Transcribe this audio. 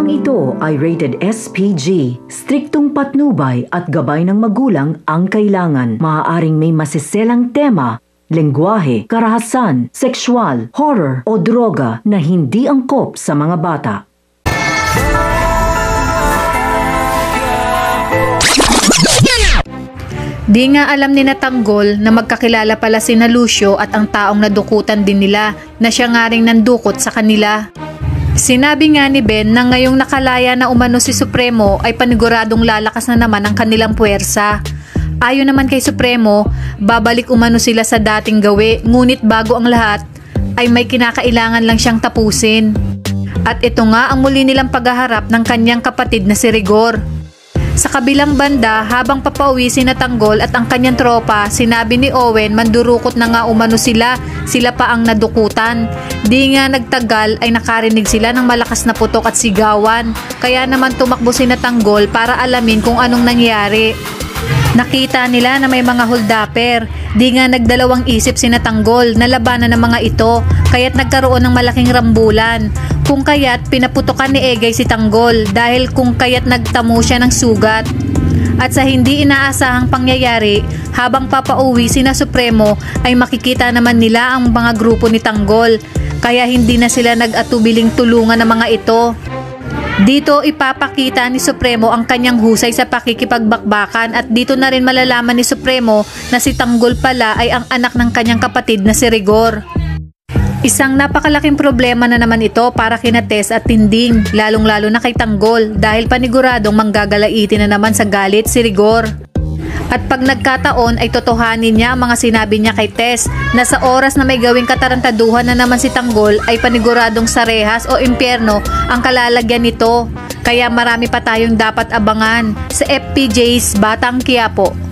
Programang ito ay rated SPG. Striktong patnubay at gabay ng magulang ang kailangan. Maaaring may masiselang tema, lengguwahe, karahasan, sexual, horror o droga na hindi angkop sa mga bata. Di nga alam ni Tanggol na magkakilala pala sina Lucio at ang taong nadukutan din nila na siya nga ring nandukot sa kanila. Sinabi nga ni Ben na ngayong nakalaya na umano si Supremo ay paniguradong lalakas na naman ang kanilang puwersa. Ayon naman kay Supremo, babalik umano sila sa dating gawi, ngunit bago ang lahat ay may kinakailangan lang siyang tapusin. At ito nga ang muli nilang paghaharap ng kanyang kapatid na si Rigor. Sa kabilang banda, habang papauwi si Tanggol at ang kanyang tropa, sinabi ni Owen mandurukot na nga umano sila pa ang nadukutan. Di nga nagtagal ay nakarinig sila ng malakas na putok at sigawan, kaya naman tumakbo si Tanggol para alamin kung anong nangyari. Nakita nila na may mga holdapper. Di nga nagdalawang isip si Tanggol na labanan ng mga ito, kaya't nagkaroon ng malaking rambulan. Kung kaya't pinaputokan ni Egay si Tanggol dahil kung kaya't nagtamo siya ng sugat. At sa hindi inaasahang pangyayari, habang papauwi sina Supremo ay makikita naman nila ang mga grupo ni Tanggol, kaya hindi na sila nag-atubiling tulungan ng mga ito. Dito ipapakita ni Supremo ang kanyang husay sa pakikipagbakbakan at dito na rin malalaman ni Supremo na si Tanggol pala ay ang anak ng kanyang kapatid na si Rigor. Isang napakalaking problema na naman ito para kina Tess at Tinding, lalong-lalo na kay Tanggol dahil paniguradong manggagalaitin na naman sa galit si Rigor. At pag nagkataon ay totohanin niya ang mga sinabi niya kay Tess na sa oras na may gawing katarantaduhan na naman si Tanggol ay paniguradong sa rehas o impyerno ang kalalagyan nito. Kaya marami pa tayong dapat abangan sa FPJ's Batang Quiapo.